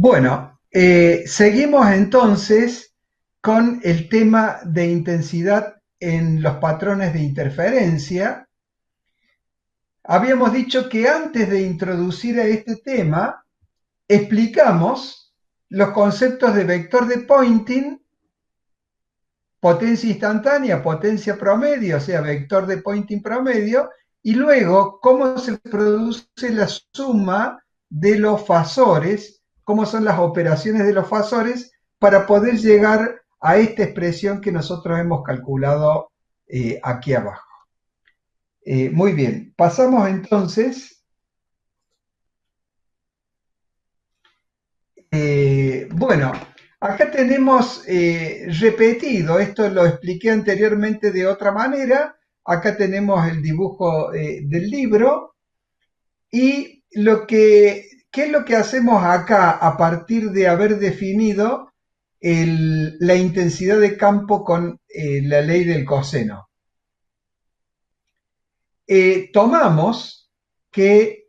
Bueno, seguimos entonces con el tema de intensidad en los patrones de interferencia. Habíamos dicho que antes de introducir a este tema, explicamos los conceptos de vector de Poynting, potencia instantánea, potencia promedio, o sea, vector de Poynting promedio, y luego cómo se produce la suma de los fasores, cómo son las operaciones de los fasores para poder llegar a esta expresión que nosotros hemos calculado aquí abajo. Muy bien, pasamos entonces. Bueno, acá tenemos repetido, esto lo expliqué anteriormente de otra manera, acá tenemos el dibujo del libro y ¿qué es lo que hacemos acá a partir de haber definido la intensidad de campo con la ley del coseno? Tomamos que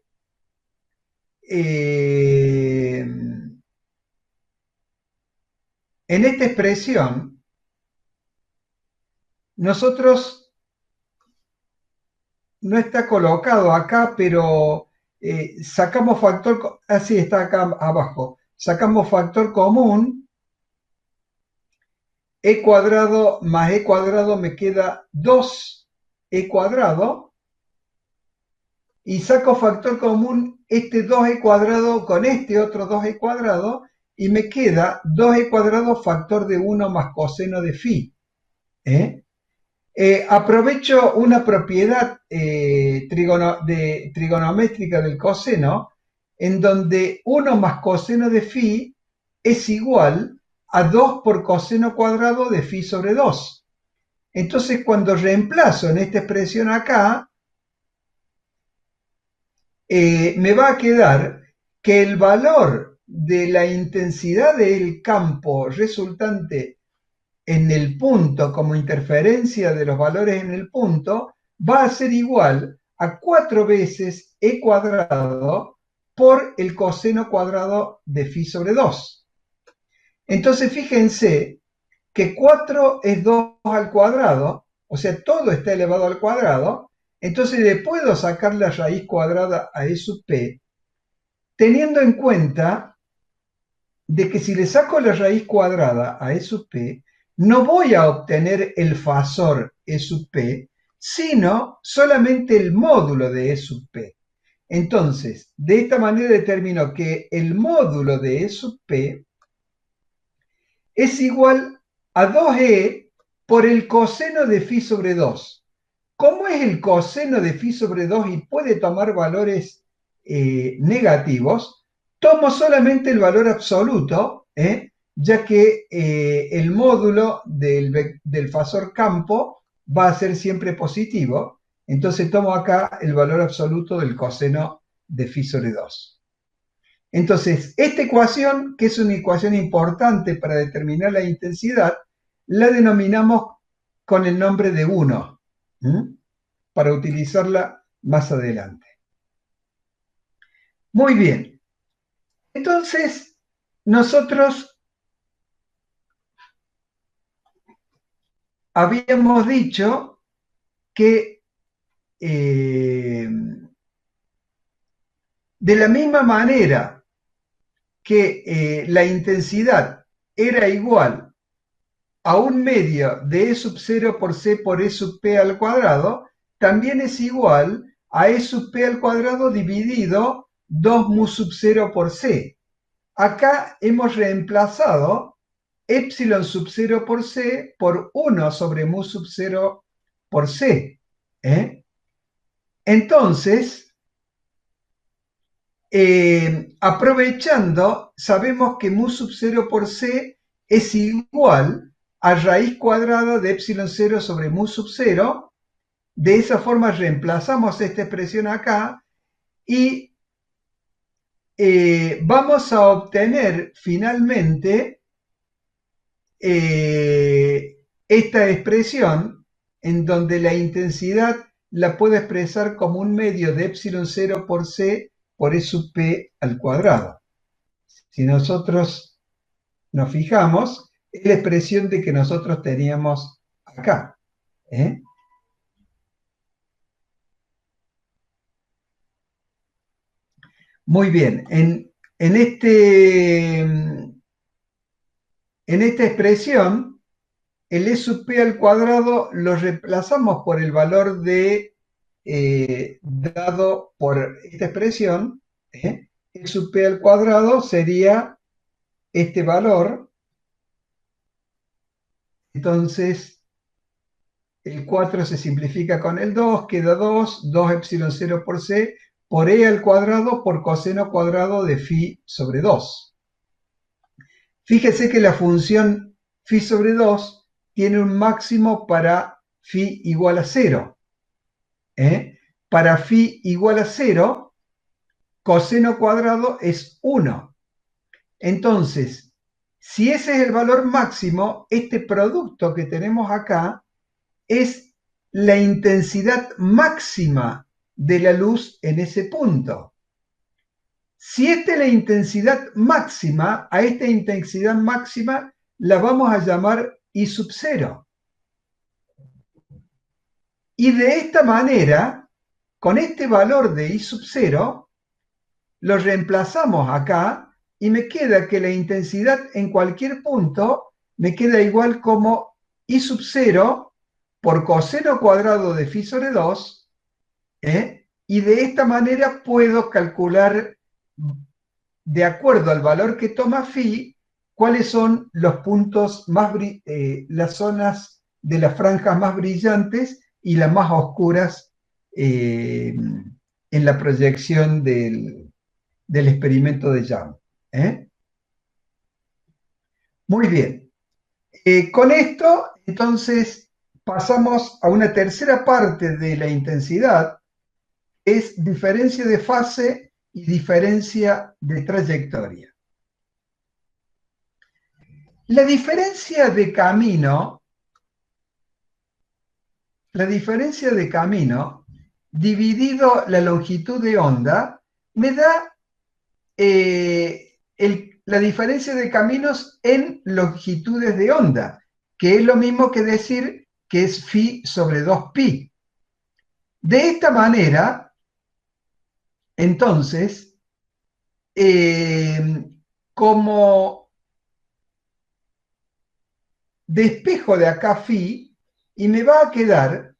en esta expresión nosotros no está colocado acá, pero sacamos factor, así está acá abajo, sacamos factor común, e cuadrado más e cuadrado me queda 2e cuadrado, y saco factor común este 2e cuadrado con este otro 2e cuadrado, y me queda 2e cuadrado factor de 1 más coseno de phi. Aprovecho una propiedad trigonométrica del coseno, en donde 1 más coseno de phi es igual a 2 por coseno cuadrado de phi sobre 2. Entonces, cuando reemplazo en esta expresión acá, me va a quedar que el valor de la intensidad del campo resultante en el punto como interferencia de los valores en el punto va a ser igual a 4 veces e cuadrado por el coseno cuadrado de phi sobre 2. Entonces fíjense que 4 es 2 al cuadrado, o sea, todo está elevado al cuadrado, entonces le puedo sacar la raíz cuadrada a e sub p, teniendo en cuenta de que si le saco la raíz cuadrada a e sub p, no voy a obtener el fasor e sub p, sino solamente el módulo de e sub p. Entonces, de esta manera determino que el módulo de e sub p es igual a 2e por el coseno de phi sobre 2. ¿Cómo es el coseno de phi sobre 2 y puede tomar valores negativos? Tomo solamente el valor absoluto, ya que el módulo del fasor campo va a ser siempre positivo. Entonces tomo acá el valor absoluto del coseno de phi sobre 2. Entonces, esta ecuación, que es una ecuación importante para determinar la intensidad, la denominamos con el nombre de 1, para utilizarla más adelante. Muy bien. Entonces, nosotros habíamos dicho que de la misma manera que la intensidad era igual a un medio de e sub 0 por c por e sub p al cuadrado, también es igual a e sub p al cuadrado dividido 2 mu sub 0 por c. Acá hemos reemplazado epsilon sub 0 por c por 1 sobre mu sub 0 por c. Entonces, aprovechando, sabemos que mu sub 0 por c es igual a raíz cuadrada de epsilon 0 sobre mu sub 0. De esa forma reemplazamos esta expresión acá y vamos a obtener finalmente esta expresión en donde la intensidad la puedo expresar como un medio de epsilon 0 por c por e sub p al cuadrado. Si nosotros nos fijamos, es la expresión de que nosotros teníamos acá. ¿Eh? Muy bien, en esta expresión, el e sub p al cuadrado lo reemplazamos por el valor dado por esta expresión. E sub p al cuadrado sería este valor. Entonces, el 4 se simplifica con el 2, queda 2 epsilon 0 por c, por e al cuadrado por coseno cuadrado de phi sobre 2. Fíjese que la función phi sobre 2 tiene un máximo para phi igual a 0. Para phi igual a 0, coseno cuadrado es 1. Entonces, si ese es el valor máximo, este producto que tenemos acá es la intensidad máxima de la luz en ese punto. Si esta es la intensidad máxima, a esta intensidad máxima la vamos a llamar I sub 0. Y de esta manera, con este valor de I sub 0, lo reemplazamos acá y me queda que la intensidad en cualquier punto me queda igual como I sub 0 por coseno cuadrado de phi sobre 2, y de esta manera puedo calcular, de acuerdo al valor que toma phi, cuáles son los puntos más, las zonas de las franjas más brillantes y las más oscuras en la proyección del experimento de Young. Muy bien. Con esto, entonces, pasamos a una tercera parte de la intensidad, es diferencia de fase y diferencia de trayectoria. La diferencia de camino, dividido la longitud de onda, me da la diferencia de caminos en longitudes de onda, que es lo mismo que decir que es phi sobre 2pi. De esta manera, entonces, como despejo de acá phi, y me va a quedar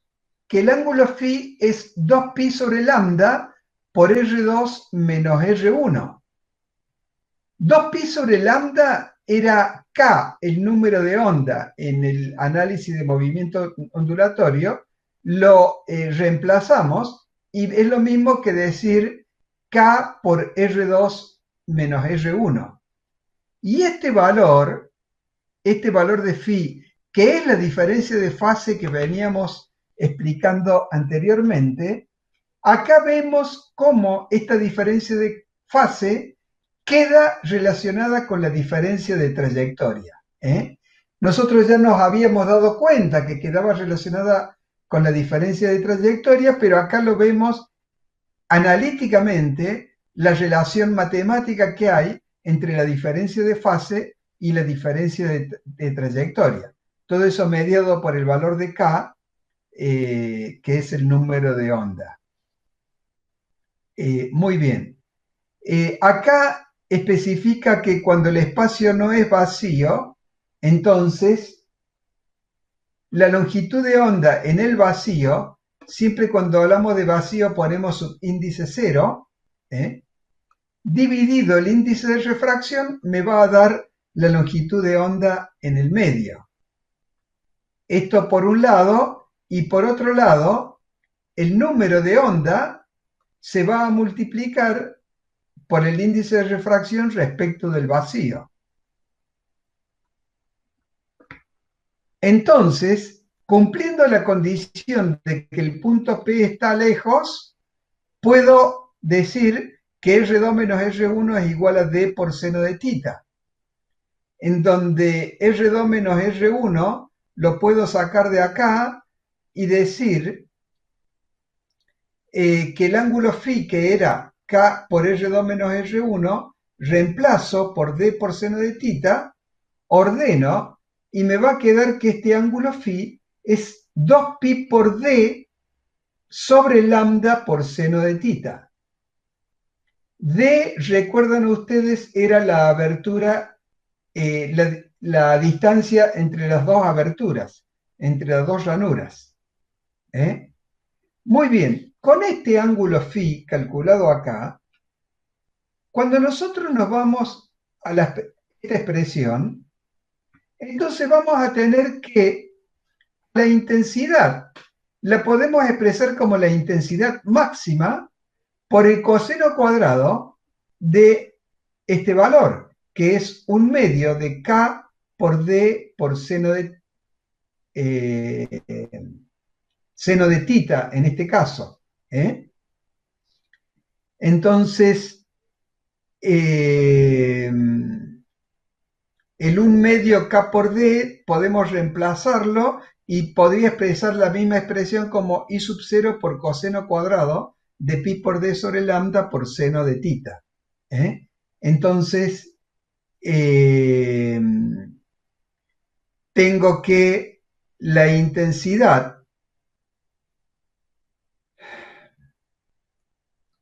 que el ángulo phi es 2pi sobre lambda por R2 menos R1. 2pi sobre lambda era K, el número de onda en el análisis de movimiento ondulatorio, lo reemplazamos y es lo mismo que decir K por R2 menos R1. Y este valor de phi, que es la diferencia de fase que veníamos explicando anteriormente, acá vemos cómo esta diferencia de fase queda relacionada con la diferencia de trayectoria. Nosotros ya nos habíamos dado cuenta que quedaba relacionada con la diferencia de trayectoria, pero acá lo vemos analíticamente, la relación matemática que hay entre la diferencia de fase y la diferencia de trayectoria. Todo eso mediado por el valor de K, que es el número de onda. Muy bien. Acá especifica que cuando el espacio no es vacío, entonces la longitud de onda en el vacío, siempre cuando hablamos de vacío ponemos subíndice 0, dividido el índice de refracción me va a dar la longitud de onda en el medio. Esto por un lado, y por otro lado, el número de onda se va a multiplicar por el índice de refracción respecto del vacío. Entonces, cumpliendo la condición de que el punto P está lejos, puedo decir que R2 menos R1 es igual a D por seno de tita, en donde R2 menos R1 lo puedo sacar de acá y decir que el ángulo phi, que era K por R2 menos R1, reemplazo por d por seno de tita, ordeno y me va a quedar que este ángulo phi es 2pi por d sobre lambda por seno de tita. D, recuerdan ustedes, era la abertura, la distancia entre las dos aberturas, entre las dos ranuras. Muy bien, con este ángulo phi calculado acá, cuando nosotros nos vamos a esta expresión, entonces vamos a tener que la intensidad la podemos expresar como la intensidad máxima por el coseno cuadrado de este valor, que es 1/2 de k por d por seno de tita en este caso. Entonces, el 1/2 k por d podemos reemplazarlo y podría expresar la misma expresión como i sub 0 por coseno cuadrado de pi por d sobre lambda por seno de tita. Entonces, tengo que la intensidad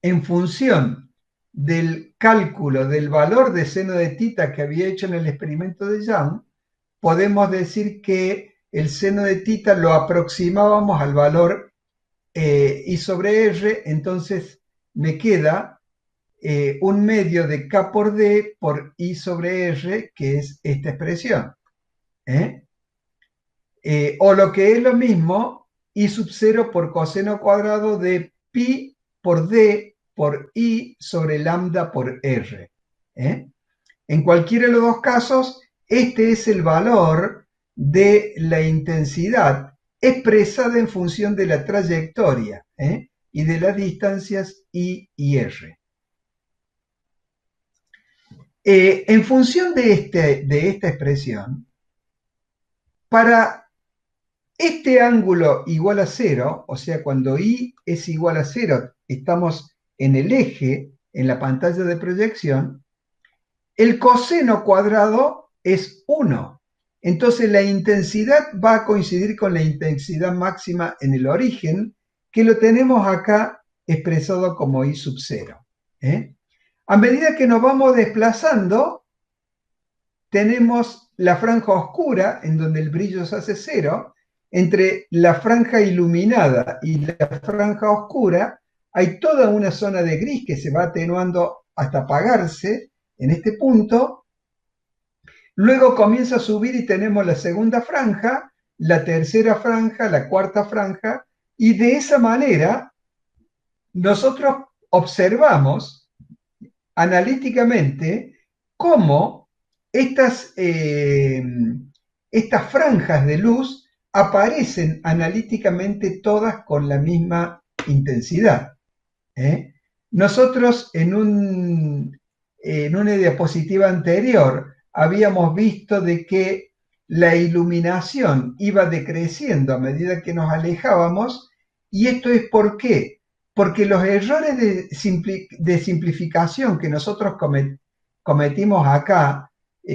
en función del cálculo del valor de seno de tita que había hecho en el experimento de Young, podemos decir que el seno de tita lo aproximábamos al valor I sobre R, entonces me queda 1/2 de K por D por I sobre R, que es esta expresión. O lo que es lo mismo, I sub 0 por coseno cuadrado de pi por D por I sobre lambda por R. En cualquiera de los dos casos, este es el valor de la intensidad expresada en función de la trayectoria y de las distancias I y R. En función de esta expresión, para este ángulo igual a 0, o sea, cuando I es igual a 0, estamos en el eje, en la pantalla de proyección, el coseno cuadrado es 1. Entonces la intensidad va a coincidir con la intensidad máxima en el origen, que lo tenemos acá expresado como I sub 0. A medida que nos vamos desplazando, tenemos la franja oscura, en donde el brillo se hace 0. Entre la franja iluminada y la franja oscura hay toda una zona de gris que se va atenuando hasta apagarse en este punto. Luego comienza a subir y tenemos la segunda franja, la tercera franja, la cuarta franja, y de esa manera nosotros observamos analíticamente cómo estas franjas de luz aparecen analíticamente todas con la misma intensidad. Nosotros en una diapositiva anterior habíamos visto de que la iluminación iba decreciendo a medida que nos alejábamos, y esto es ¿por qué? Porque los errores de simplificación que nosotros cometimos acá,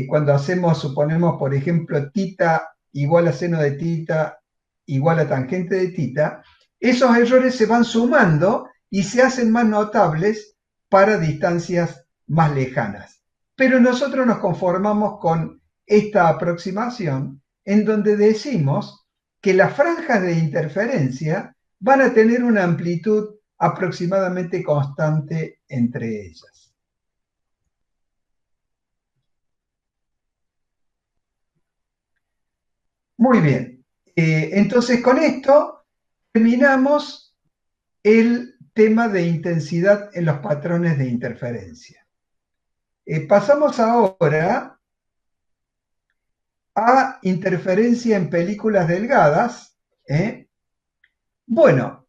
cuando suponemos, por ejemplo, tita igual a seno de tita igual a tangente de tita, esos errores se van sumando y se hacen más notables para distancias más lejanas. Pero nosotros nos conformamos con esta aproximación en donde decimos que las franjas de interferencia van a tener una amplitud aproximadamente constante entre ellas. Muy bien, entonces con esto terminamos el tema de intensidad en los patrones de interferencia. Pasamos ahora a interferencia en películas delgadas. Bueno,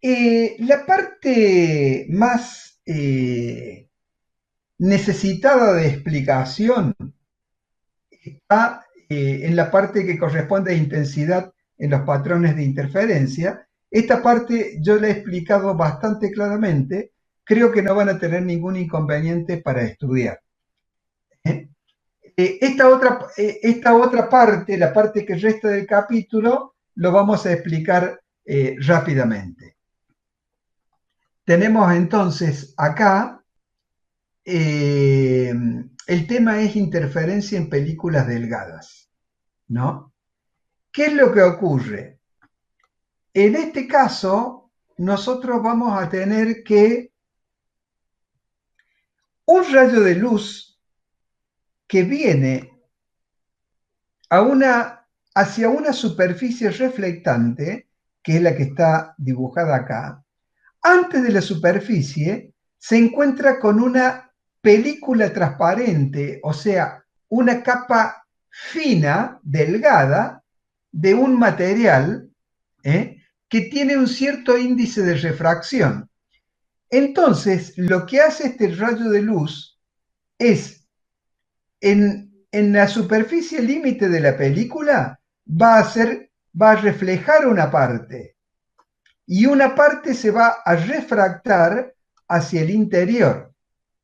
la parte más necesitada de explicación está en la parte que corresponde a intensidad en los patrones de interferencia. Esta parte yo la he explicado bastante claramente. Creo que no van a tener ningún inconveniente para estudiar. ¿eh? Esta otra parte, la parte que resta del capítulo, lo vamos a explicar rápidamente. Tenemos entonces acá, el tema es interferencia en películas delgadas, ¿no? ¿Qué es lo que ocurre? En este caso, nosotros vamos a tener que un rayo de luz que viene hacia una superficie reflectante, que es la que está dibujada acá, antes de la superficie se encuentra con una película transparente, o sea, una capa fina, delgada, de un material que tiene un cierto índice de refracción. Entonces, lo que hace este rayo de luz es, en la superficie límite de la película, va a reflejar una parte y una parte se va a refractar hacia el interior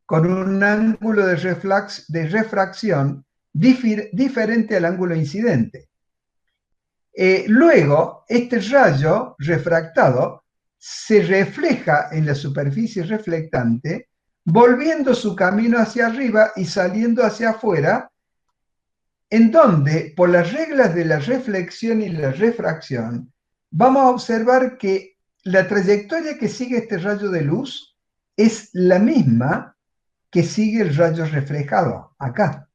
con un ángulo de refracción diferente al ángulo incidente. Luego, este rayo refractado se refleja en la superficie reflectante, volviendo su camino hacia arriba y saliendo hacia afuera, en donde, por las reglas de la reflexión y la refracción, vamos a observar que la trayectoria que sigue este rayo de luz es la misma que sigue el rayo reflejado acá.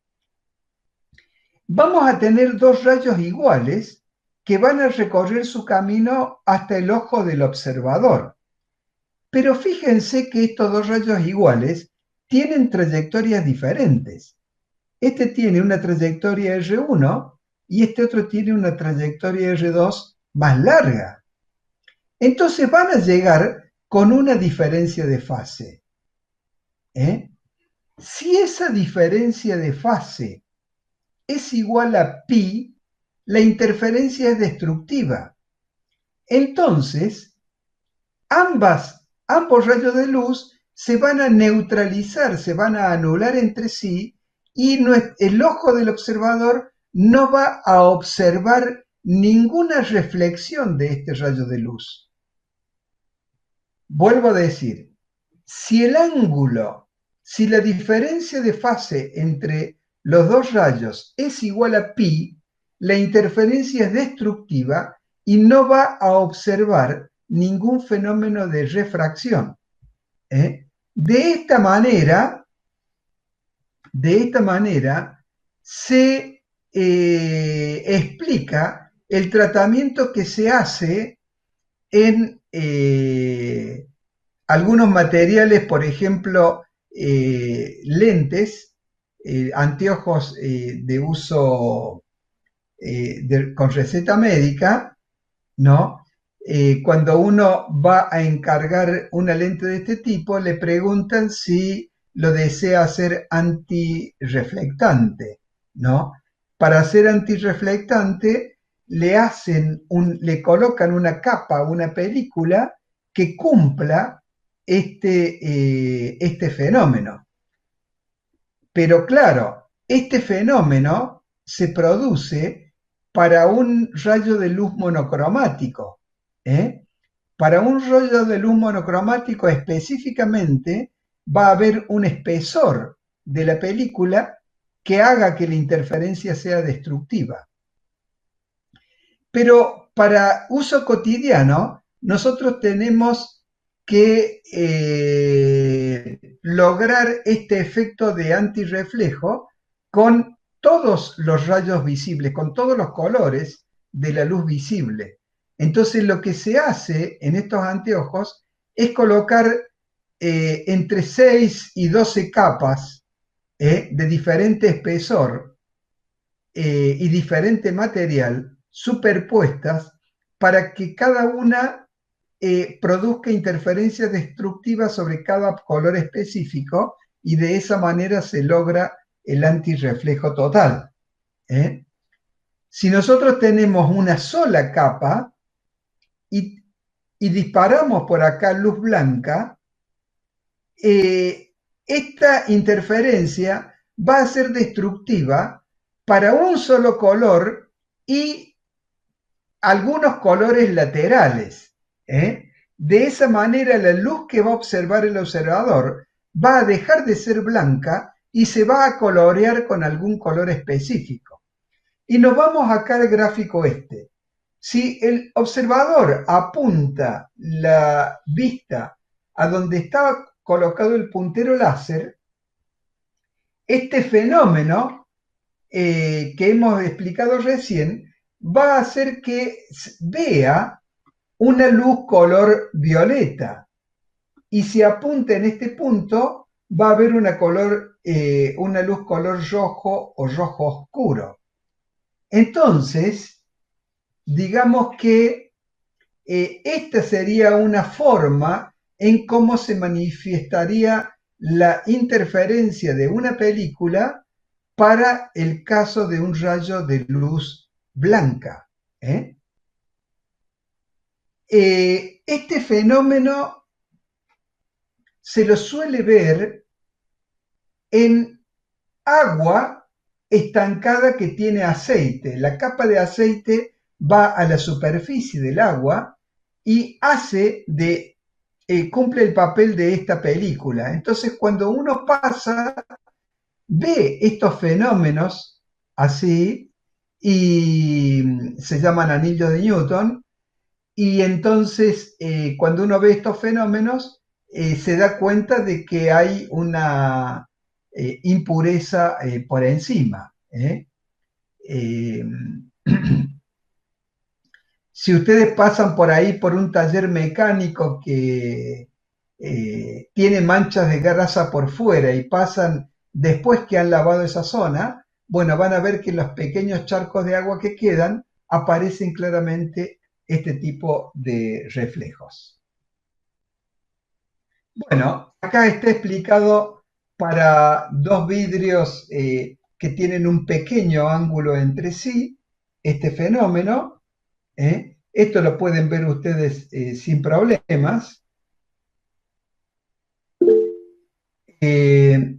Vamos a tener dos rayos iguales que van a recorrer su camino hasta el ojo del observador. Pero fíjense que estos dos rayos iguales tienen trayectorias diferentes. Este tiene una trayectoria R1 y este otro tiene una trayectoria R2 más larga. Entonces van a llegar con una diferencia de fase. Si esa diferencia de fase es igual a pi, la interferencia es destructiva. Entonces, ambos rayos de luz se van a neutralizar, se van a anular entre sí y el ojo del observador no va a observar ninguna reflexión de este rayo de luz. Vuelvo a decir, si la diferencia de fase entre los dos rayos es igual a pi, la interferencia es destructiva y no va a observar ningún fenómeno de refracción. De esta manera se explica el tratamiento que se hace en algunos materiales, por ejemplo, lentes, anteojos de uso con receta médica, ¿no? Cuando uno va a encargar una lente de este tipo, le preguntan si lo desea hacer antirreflectante, ¿no? Para hacer antirreflectante le colocan una capa, una película que cumpla este fenómeno. Pero claro, este fenómeno se produce para un rayo de luz monocromático. Para un rayo de luz monocromático específicamente va a haber un espesor de la película que haga que la interferencia sea destructiva. Pero para uso cotidiano, nosotros tenemos que lograr este efecto de antirreflejo con todos los rayos visibles, con todos los colores de la luz visible. Entonces lo que se hace en estos anteojos es colocar entre 6 y 12 capas de diferente espesor y diferente material superpuestas para que cada una produzca interferencias destructivas sobre cada color específico y de esa manera se logra el antirreflejo total. Si nosotros tenemos una sola capa y disparamos por acá luz blanca, esta interferencia va a ser destructiva para un solo color y algunos colores laterales. De esa manera, la luz que va a observar el observador va a dejar de ser blanca y se va a colorear con algún color específico. Y nos vamos acá al gráfico este. Si el observador apunta la vista a donde está colocado el puntero láser, este fenómeno que hemos explicado recién va a hacer que vea una luz color violeta. Y si apunta en este punto, va a haber una luz color rojo o rojo oscuro. Entonces, digamos que esta sería una forma en cómo se manifestaría la interferencia de una película para el caso de un rayo de luz blanca. Este fenómeno se lo suele ver en agua estancada que tiene aceite. La capa de aceite va a la superficie del agua y cumple el papel de esta película. Entonces, cuando uno pasa, ve estos fenómenos así y se llaman anillos de Newton. Y entonces, cuando uno ve estos fenómenos, se da cuenta de que hay una impureza por encima. Si ustedes pasan por ahí por un taller mecánico que tiene manchas de grasa por fuera y pasan después que han lavado esa zona, bueno, van a ver que los pequeños charcos de agua que quedan aparecen claramente este tipo de reflejos. Bueno, acá está explicado para dos vidrios que tienen un pequeño ángulo entre sí, este fenómeno. Esto lo pueden ver ustedes sin problemas. Eh,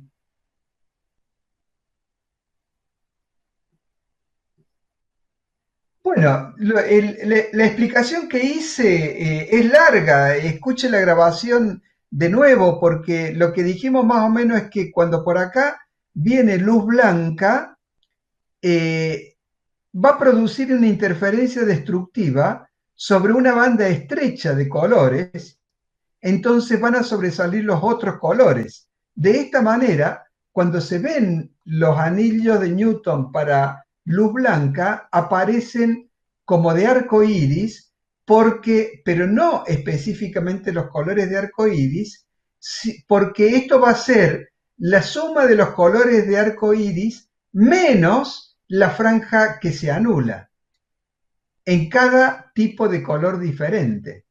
Bueno, la explicación que hice es larga. Escuche la grabación de nuevo, porque lo que dijimos más o menos es que cuando por acá viene luz blanca, eh, va a producir una interferencia destructiva sobre una banda estrecha de colores, entonces van a sobresalir los otros colores. De esta manera, cuando se ven los anillos de Newton para luz blanca, aparecen como de arco iris, pero no específicamente los colores de arco iris, porque esto va a ser la suma de los colores de arco iris menos la franja que se anula en cada tipo de color diferente.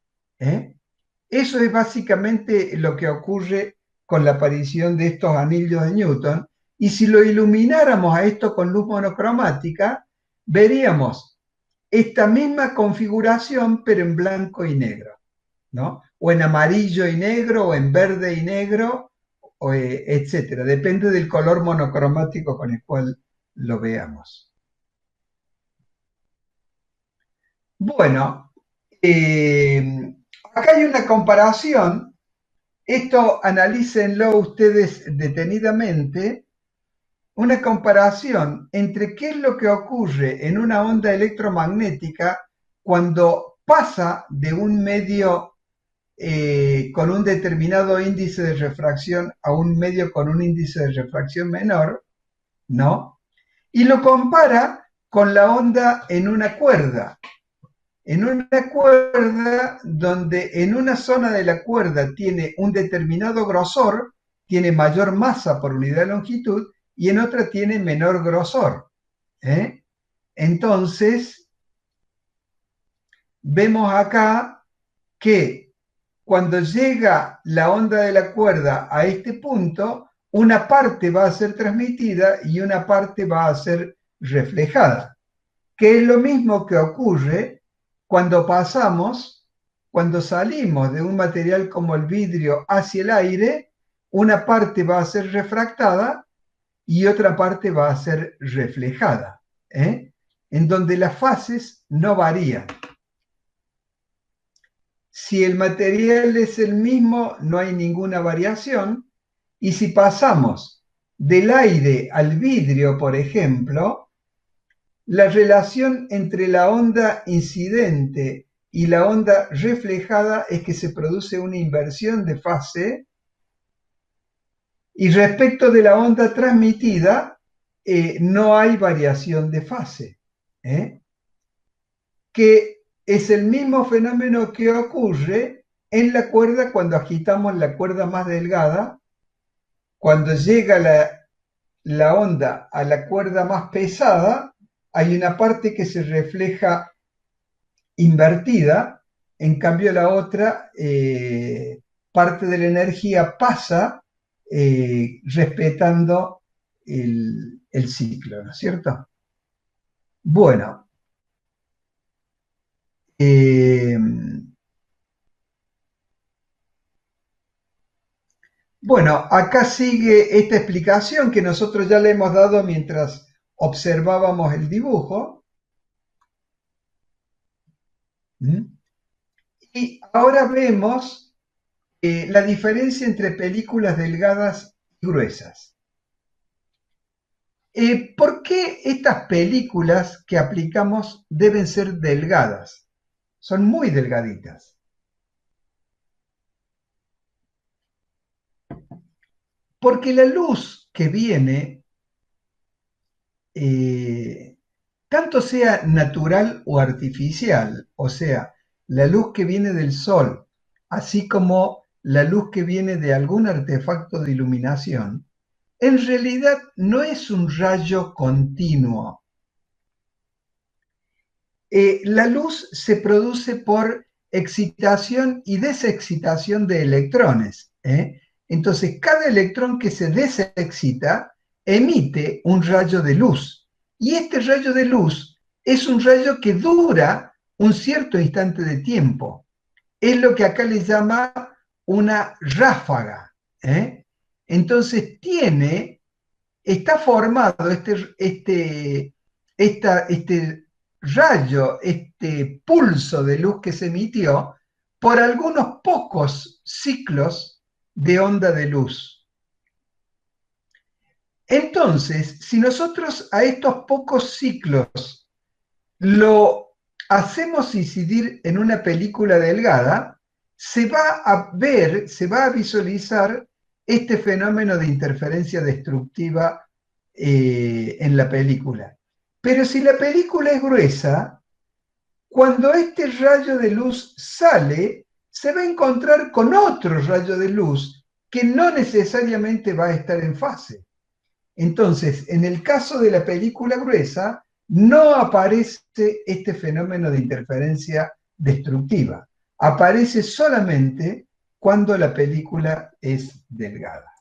Eso es básicamente lo que ocurre con la aparición de estos anillos de Newton. Y si lo ilumináramos a esto con luz monocromática, veríamos esta misma configuración, pero en blanco y negro, ¿no? O en amarillo y negro, o en verde y negro, etcétera. Depende del color monocromático con el cual lo veamos. Bueno, acá hay una comparación. Esto analícenlo ustedes detenidamente, una comparación entre qué es lo que ocurre en una onda electromagnética cuando pasa de un medio con un determinado índice de refracción a un medio con un índice de refracción menor, ¿no? Y lo compara con la onda en una cuerda. En una cuerda donde en una zona de la cuerda tiene un determinado grosor, tiene mayor masa por unidad de longitud, y en otra tiene menor grosor. Entonces, vemos acá que cuando llega la onda de la cuerda a este punto, una parte va a ser transmitida y una parte va a ser reflejada, que es lo mismo que ocurre cuando salimos de un material como el vidrio hacia el aire, una parte va a ser refractada y otra parte va a ser reflejada, en donde las fases no varían. Si el material es el mismo, no hay ninguna variación, y si pasamos del aire al vidrio, por ejemplo, la relación entre la onda incidente y la onda reflejada es que se produce una inversión de fase, y respecto de la onda transmitida, no hay variación de fase, que es el mismo fenómeno que ocurre en la cuerda cuando agitamos la cuerda más delgada. Cuando llega la onda a la cuerda más pesada, hay una parte que se refleja invertida, en cambio la otra parte de la energía pasa respetando el ciclo, ¿no es cierto? Bueno, eh, bueno, acá sigue esta explicación que nosotros ya le hemos dado mientras observábamos el dibujo. ¿Mm? Y ahora vemos la diferencia entre películas delgadas y gruesas. ¿Por qué estas películas que aplicamos deben ser delgadas? Son muy delgaditas. Porque la luz que viene, eh, tanto sea natural o artificial, o sea, la luz que viene del sol, así como la luz que viene de algún artefacto de iluminación, en realidad no es un rayo continuo. La luz se produce por excitación y desexcitación de electrones. Entonces, cada electrón que se desexcita emite un rayo de luz. Y este rayo de luz es un rayo que dura un cierto instante de tiempo. Es lo que acá le llama una ráfaga. Entonces, está formado este rayo, este pulso de luz que se emitió por algunos pocos ciclos de onda de luz. Entonces, si nosotros a estos pocos ciclos lo hacemos incidir en una película delgada, se va a ver, se va a visualizar este fenómeno de interferencia destructiva en la película. Pero si la película es gruesa, cuando este rayo de luz sale, se va a encontrar con otro rayo de luz que no necesariamente va a estar en fase. Entonces, en el caso de la película gruesa, no aparece este fenómeno de interferencia destructiva. Aparece solamente cuando la película es delgada.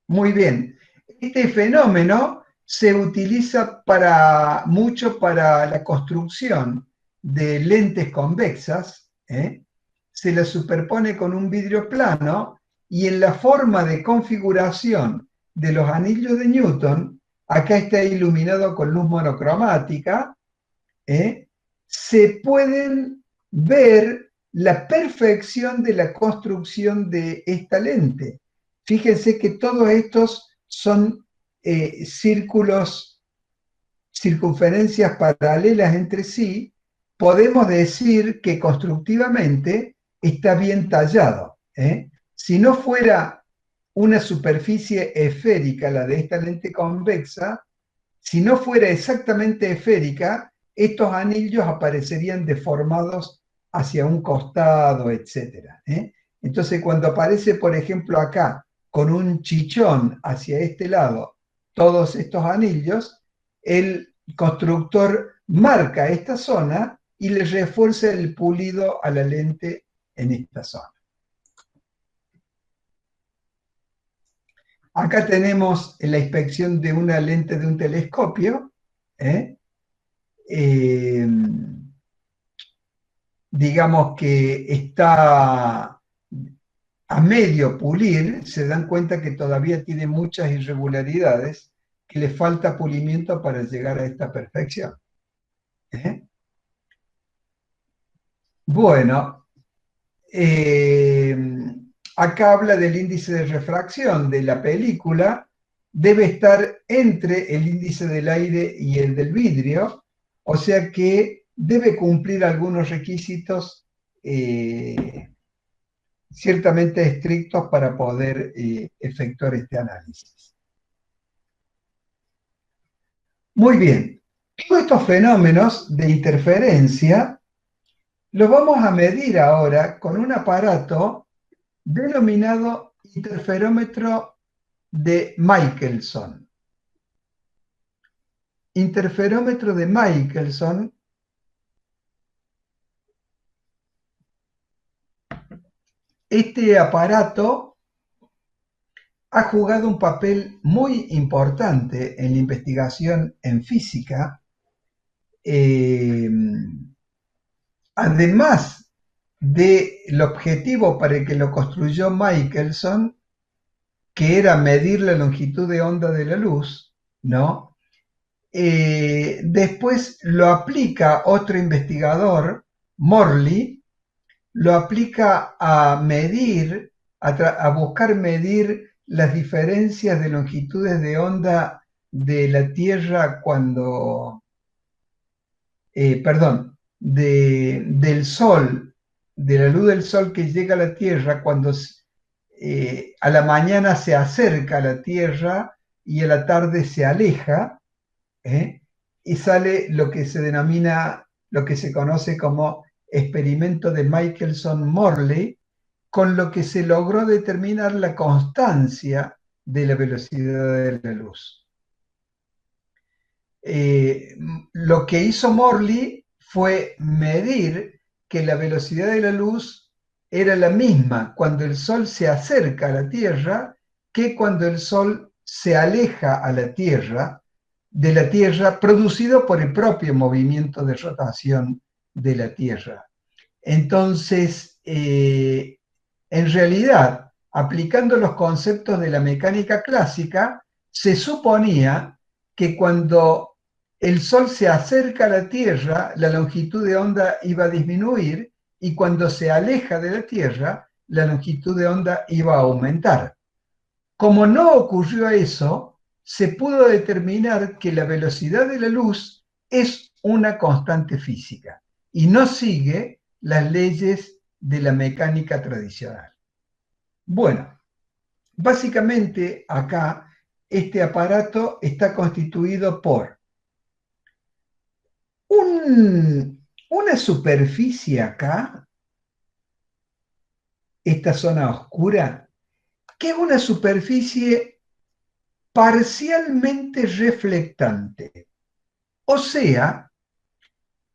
Muy bien. Este fenómeno se utiliza mucho para la construcción de lentes convexas. Se las superpone con un vidrio plano y en la forma de configuración de los anillos de Newton, acá está iluminado con luz monocromática, se pueden ver la perfección de la construcción de esta lente. Fíjense que todos estos son círculos, circunferencias paralelas entre sí. Podemos decir que constructivamente está bien tallado. Si no fuera una superficie esférica, la de esta lente convexa, si no fuera exactamente esférica, estos anillos aparecerían deformados hacia un costado, etc. Entonces, cuando aparece, por ejemplo, acá, con un chichón hacia este lado, todos estos anillos, el constructor marca esta zona y le refuerza el pulido a la lente en esta zona. Acá tenemos la inspección de una lente de un telescopio. ¿eh? Eh, digamos que está a medio pulir, se dan cuenta que todavía tiene muchas irregularidades, que le falta pulimiento para llegar a esta perfección. ¿Eh? Bueno, eh, acá habla del índice de refracción de la película, debe estar entre el índice del aire y el del vidrio, o sea que debe cumplir algunos requisitos ciertamente estrictos para poder efectuar este análisis. Muy bien, todos estos fenómenos de interferencia los vamos a medir ahora con un aparato denominado interferómetro de Michelson. Interferómetro de Michelson este aparato ha jugado un papel muy importante en la investigación en física. Además del objetivo para el que lo construyó Michelson, que era medir la longitud de onda de la luz, ¿no? Después lo aplica otro investigador, Morley, lo aplica a medir, a buscar medir las diferencias de longitudes de onda de la Tierra cuando, perdón, del Sol, de la luz del Sol que llega a la Tierra cuando a la mañana se acerca a la Tierra y a la tarde se aleja, ¿eh? Y sale lo que se denomina, lo que se conoce como experimento de Michelson-Morley, con lo que se logró determinar la constancia de la velocidad de la luz. Lo que hizo Morley fue medir que la velocidad de la luz era la misma cuando el Sol se acerca a la Tierra que cuando el Sol se aleja a la Tierra, de la Tierra, producido por el propio movimiento de rotación de la Tierra. Entonces, en realidad, aplicando los conceptos de la mecánica clásica, se suponía que cuando el Sol se acerca a la Tierra, la longitud de onda iba a disminuir y cuando se aleja de la Tierra, la longitud de onda iba a aumentar. Como no ocurrió eso, se pudo determinar que la velocidad de la luz es una constante física y no sigue las leyes de la mecánica tradicional. Bueno, básicamente acá este aparato está constituido por una superficie acá, esta zona oscura, que es una superficie parcialmente reflectante. O sea,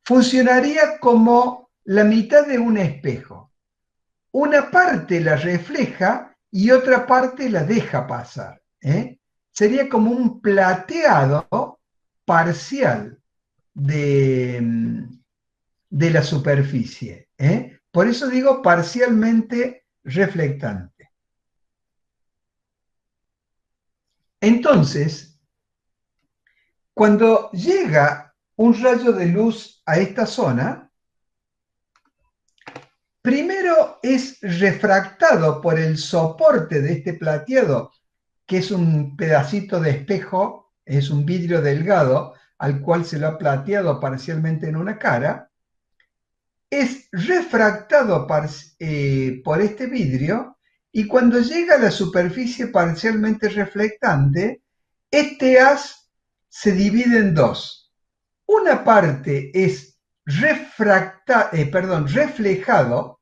funcionaría como la mitad de un espejo. Una parte la refleja y otra parte la deja pasar. Sería como un plateado parcial de la superficie. Por eso digo parcialmente reflectante. Entonces, cuando llega un rayo de luz a esta zona, primero es refractado por el soporte de este plateado, que es un pedacito de espejo, es un vidrio delgado al cual se lo ha plateado parcialmente en una cara, es refractado por este vidrio y cuando llega a la superficie parcialmente reflectante, este haz se divide en dos. Una parte es reflejado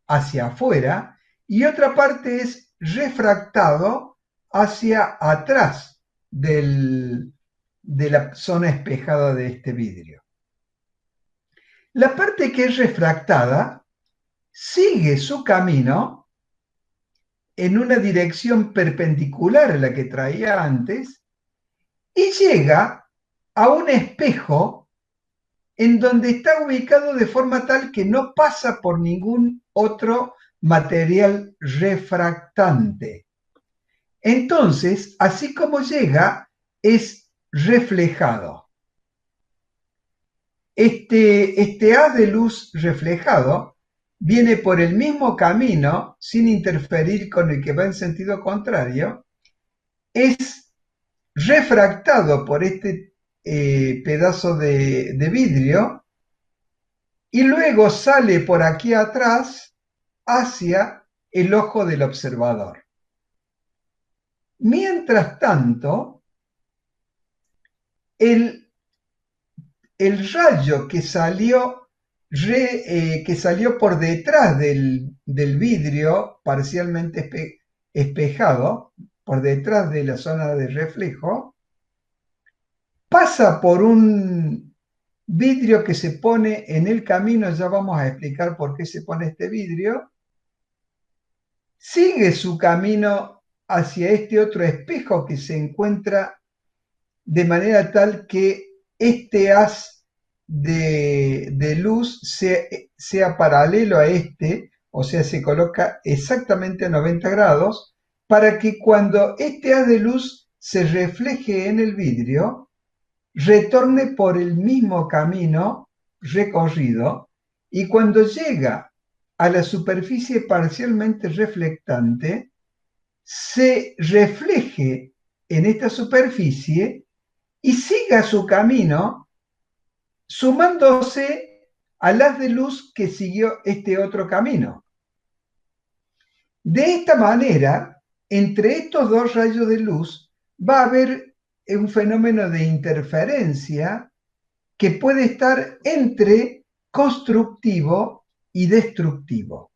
hacia afuera y otra parte es refractado hacia atrás de la zona espejada de este vidrio. La parte que es refractada sigue su camino en una dirección perpendicular a la que traía antes y llega a un espejo en donde está ubicado de forma tal que no pasa por ningún otro material refractante. Entonces, así como llega, es reflejado. Este haz de luz reflejado viene por el mismo camino, sin interferir con el que va en sentido contrario, es refractado por este pedazo de vidrio y luego sale por aquí atrás hacia el ojo del observador. Mientras tanto, el rayo que salió por detrás del vidrio parcialmente espejado, por detrás de la zona de reflejo, pasa por un vidrio que se pone en el camino, ya vamos a explicar por qué se pone este vidrio, sigue su camino hacia este otro espejo que se encuentra de manera tal que este haz de luz sea paralelo a este, o sea, se coloca exactamente a 90 grados, para que cuando este haz de luz se refleje en el vidrio, retorne por el mismo camino recorrido y cuando llega a la superficie parcialmente reflectante, se refleje en esta superficie y siga su camino sumándose al haz de luz que siguió este otro camino. De esta manera, entre estos dos rayos de luz va a haber un fenómeno de interferencia que puede estar entre constructivo y destructivo.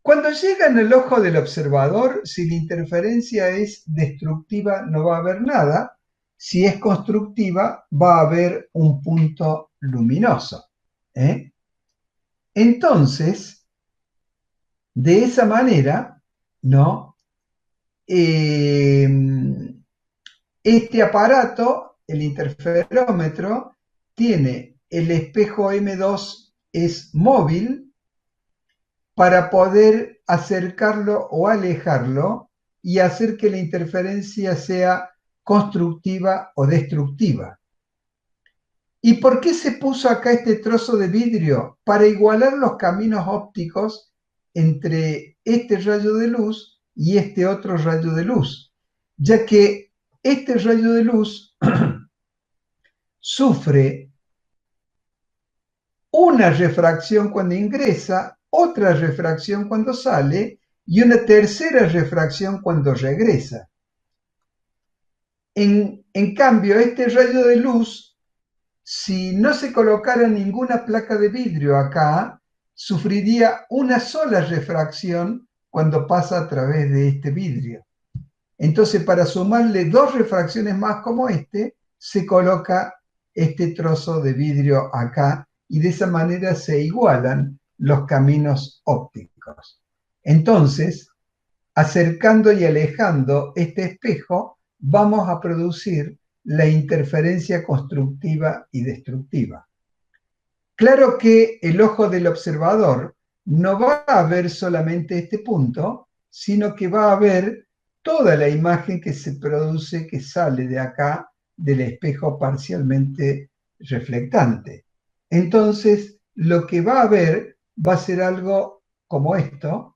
Cuando llegan al ojo del observador, si la interferencia es destructiva no va a haber nada, si es constructiva va a haber un punto luminoso. Entonces, de esa manera, ¿no? Este aparato, el interferómetro, tiene el espejo M2, es móvil, para poder acercarlo o alejarlo y hacer que la interferencia sea constructiva o destructiva. ¿Y por qué se puso acá este trozo de vidrio? Para igualar los caminos ópticos entre este rayo de luz y este otro rayo de luz, ya que este rayo de luz sufre una refracción cuando ingresa, otra refracción cuando sale y una tercera refracción cuando regresa. En cambio, este rayo de luz, si no se colocara ninguna placa de vidrio acá, sufriría una sola refracción cuando pasa a través de este vidrio. Entonces, para sumarle dos refracciones más como se coloca este trozo de vidrio acá y de esa manera se igualan los caminos ópticos. Entonces, acercando y alejando este espejo, vamos a producir la interferencia constructiva y destructiva. Claro que el ojo del observador no va a ver solamente este punto, sino que va a ver toda la imagen que se produce, que sale de acá, del espejo parcialmente reflectante. Entonces, lo que va a ver va a ser algo como esto.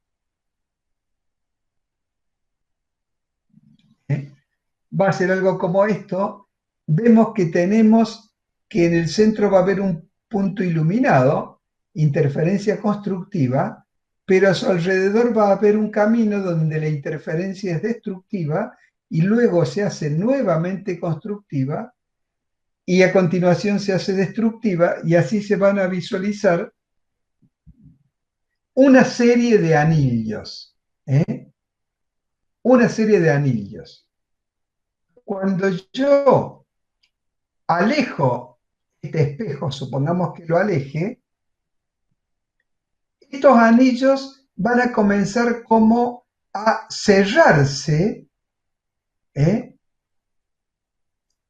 Va a ser algo como esto. Vemos que tenemos que en el centro va a haber un punto iluminado, interferencia constructiva, pero a su alrededor va a haber un camino donde la interferencia es destructiva y luego se hace nuevamente constructiva y a continuación se hace destructiva y así se van a visualizar una serie de anillos. Una serie de anillos. Cuando yo alejo este espejo, supongamos que lo aleje, estos anillos van a comenzar como a cerrarse.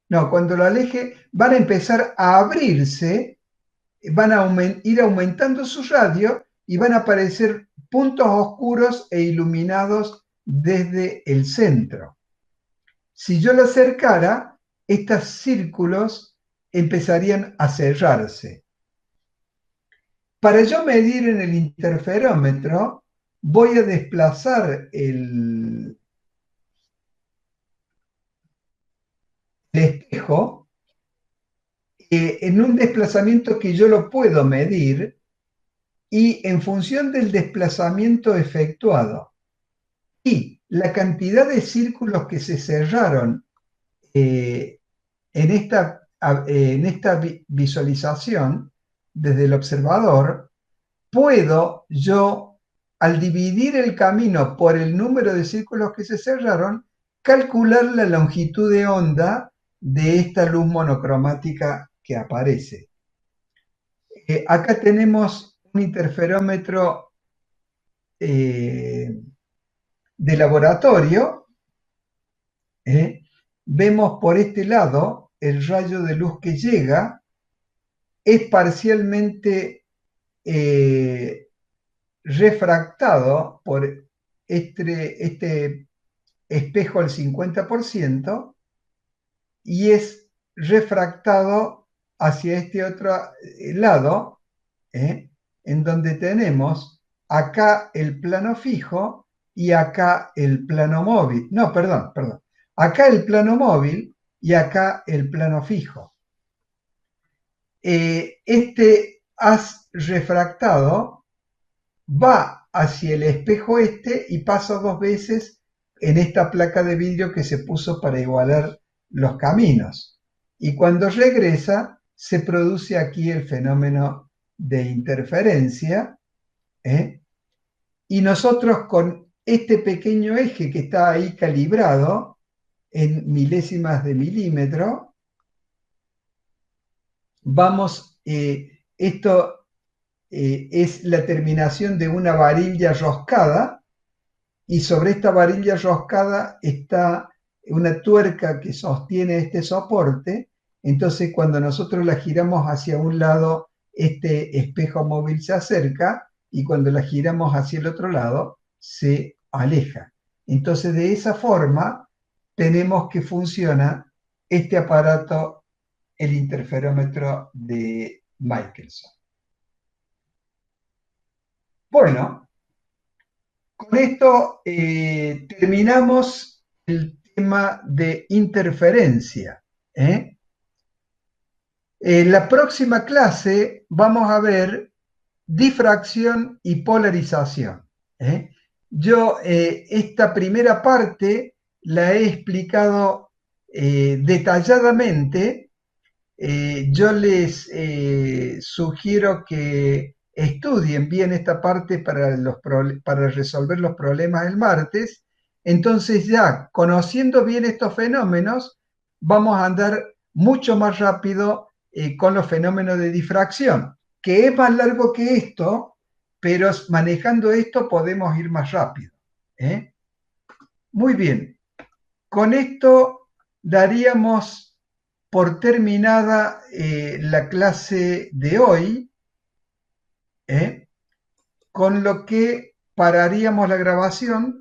No, cuando lo aleje van a empezar a abrirse, van a ir aumentando su radio y van a aparecer puntos oscuros e iluminados desde el centro. Si yo lo acercara, estos círculos empezarían a cerrarse. Para yo medir en el interferómetro, voy a desplazar el espejo en un desplazamiento que yo lo puedo medir, y en función del desplazamiento efectuado y la cantidad de círculos que se cerraron en esta visualización desde el observador, puedo yo, al dividir el camino por el número de círculos que se cerraron, calcular la longitud de onda de esta luz monocromática que aparece. Acá tenemos un interferómetro de laboratorio. Vemos por este lado el rayo de luz que llega, es parcialmente refractado por este espejo al 50% y es refractado hacia este otro lado, en donde tenemos acá el plano fijo y acá el plano móvil. No, perdón. Acá el plano móvil y acá el plano fijo. Este haz refractado va hacia el espejo y pasa 2 veces en esta placa de vidrio que se puso para igualar los caminos. Y cuando regresa, se produce aquí el fenómeno de interferencia, y nosotros con este pequeño eje que está ahí calibrado en milésimas de milímetro, esto es la terminación de una varilla roscada, y sobre esta varilla roscada está una tuerca que sostiene este soporte. Entonces, cuando nosotros la giramos hacia un lado, este espejo móvil se acerca, y cuando la giramos hacia el otro lado, se aleja. Entonces, de esa forma, tenemos que funciona este aparato, el interferómetro de Michelson. Bueno, con esto terminamos el tema de interferencia. En la próxima clase vamos a ver difracción y polarización. Yo esta primera parte la he explicado detalladamente. Yo les sugiero que estudien bien esta parte para resolver los problemas el martes. Entonces, ya conociendo bien estos fenómenos, vamos a andar mucho más rápido con los fenómenos de difracción, que es más largo que esto, pero manejando esto podemos ir más rápido. Muy bien, con esto daríamos por terminada la clase de hoy, con lo que pararíamos la grabación